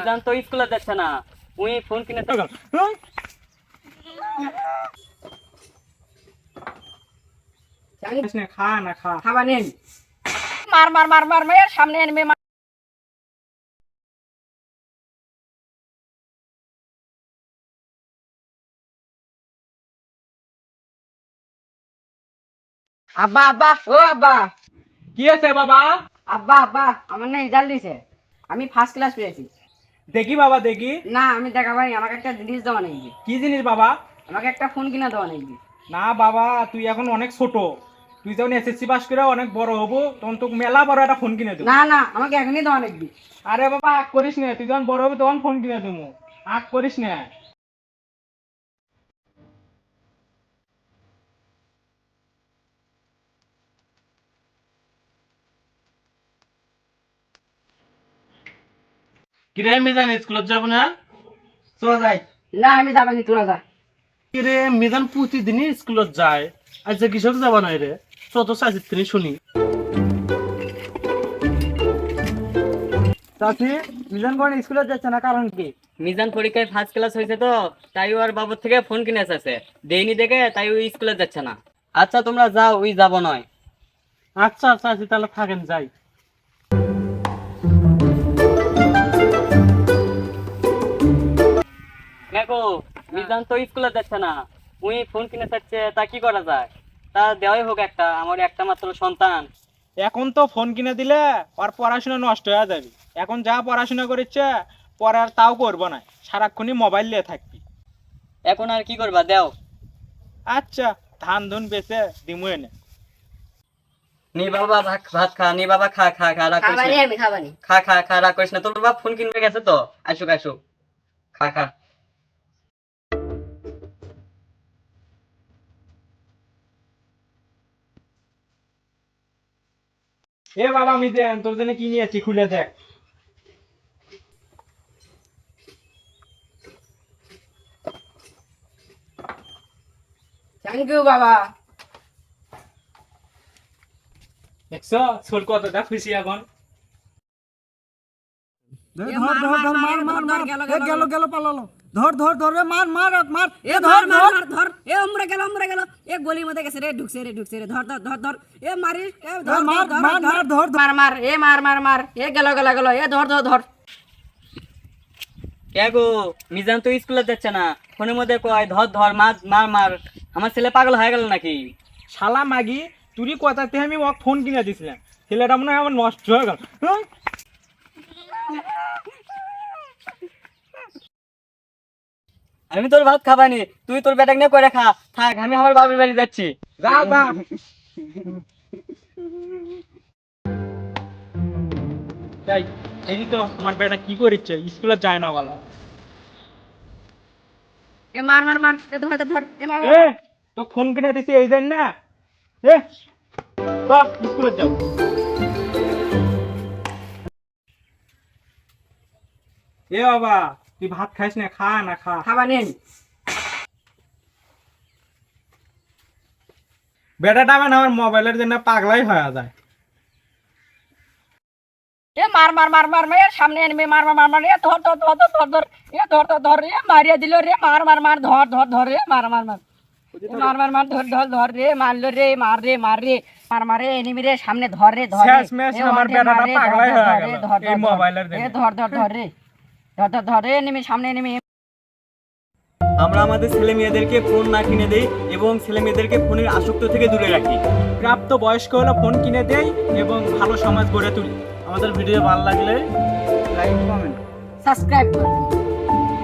মিজান তো স্কুলে যাচ্ছে না, উই ফোন কিনে খা না খা খাবার নেন, মার মার মার মার মার সামনে আনবে। আব্বা আব্বা ও আব্বা, কি আছে বাবা? আব্বা আব্বা আমার না রেজাল্ট দিছে, আমি ফার্স্ট ক্লাস পেয়েছি। দেখি বাবা দেখি। না আমি দেখাবানি, আমাকে একটা জিনিস দেওয়া নেই, কি জিনিস বাবা? আমাকে একটা ফোন কিনা দেওয়া নেই। না বাবা, তুই এখন অনেক ছোট, তুই যখন এসএসসি পাস করে অনেক বড় হবো তখন তোকে মেলা বড় একটা ফোন কিনে দেবো। না না আমাকে এখনই দেওয়া নেই। আরে বাবা আগ করিস না, তুই যখন বড় হবি তখন ফোন কিনে দেবো, আগ করিস না। কিরে মিজান স্কুলত যাব না? চল যাই। না আমি যাবানি, তোরা যা। কিরে মিজান প্রতিদিনই স্কুলত যায়, আজ কৃষক যাব না রে? ছোট চাষির তিনি শুনি। চাচি, মিজান কোন স্কুলে যাচ্ছে না, কারণ কি? মিজান পরীক্ষায় ফার্স্ট ক্লাস হয়েছে তো, তাই ওর বাবুর থেকে ফোন কিনে এসেছে, দেইনি দেখে তাই ওই স্কুলে যাচ্ছে না। আচ্ছা তোমরা যাও, ওই যাব নয়। আচ্ছা চাষি তাহলে থাকেন, যাই। দেখো মিজান তো স্কুলে যাচ্ছে না, উই ফোন কিনে যাচ্ছে, তা কি করা যায়? তা দেওয়াই হোক একটা, আমার একটা মাত্র সন্তান। এখন তো ফোন কিনে দিলে ওর পড়াশোনা নষ্ট হয়ে যাবে। এখন যা পড়াশোনা করেছে পরে আর তাও করবো না, সারাক্ষণই মোবাইল নিয়ে থাকবি। এখন আর কি করবা, দেও। আচ্ছা ধান ধুন বেচে দিমু এনে। নি বাবা ভাত খা, নি বাবা খা খা খা, রাগ করিস খাবানি না। আমি খাবানি। খা খা খা, রাগ করিস না, তোর বাবা ফোন কিনবে গেছে তো, আসুক আসুক, খা খা। এ বাবা মিজান, তোর জন্য কি নিয়েছি খুলে দেখ। থ্যাংক ইউ বাবা। দেখছো ছোট কতটা খুশি এখন। গলির মধ্যে গেছে রে, ঢুকছে রে ঢুকছে রে, ধর ধর ধর ধর এ মারিস, এ ধর ধর ধর ধর মার মার, এ মার মার মার, এ গেল গেল গেল, এ ধর ধর ধর। কে গো, মিজান তো স্কুলে যাচ্ছে না, ফোনের মধ্যে কয় ধর ধর মার মার মার, আমার ছেলে পাগল হয়ে গেল নাকি? শালা মাগি, তুই কথাতে আমি ওকে ফোন কিনে দিছিলাম, ছেলেটা মনে হয় আমার নষ্ট হয়ে গেল। আমি তোর ভাত খাবানি, তুই তোর বেটাকে নিয়ে করে খা, থাক আমি আমার বাবার বাড়ি যাচ্ছি। যা যা। তাই এই তো আমার বেটা কি করিচ্ছে, স্কুলে যায় না বলা। এ মার মার মার, এ ধর ধর, এ মার। এ তো ফোন কিনে দিছি এই জন্য না, এ বাপ স্কুলে যাও। এ বাবা তুই ভাত খাইস না, খা না খা। খাবানি আমি। বেটাটা মানে আমার মোবাইলের জন্য পাগলাই হয়ে যায়। এ মার মার মার মার মার, সামনে আনবে, মার মার মার মার, এ ধর ধর ধর ধর ধর, এ ধর ধর ধর, এ মারিয়া দিল রে, মার মার মার, ধর ধর ধর রে, মার মার মার, মার মার মার, ধর ধর ধর রে, মারলো রে, মার রে মার রে, মার মারে এনিমি রে, সামনে ধর রে ধর রে। শেষ মেশ আমার বেটাটা পাগলাই হয়ে গেল এই মোবাইলের জন্য। এ ধর ধর ধর রে, ধর ধর ধর রে, এনিমি সামনে এনিমি। আমরা আমাদের ছেলে মেয়েদেরকে ফোন না কিনে দেই এবং ছেলে মেয়েদেরকে ফোনের আসক্ত থেকে দূরে রাখি। প্রাপ্ত বয়স্ক হলে ফোন কিনে দেই এবং ভালো সমাজ গড়ে তুলি। আমাদের ভিডিও ভালো লাগলে লাইক কমেন্ট সাবস্ক্রাইব করুন।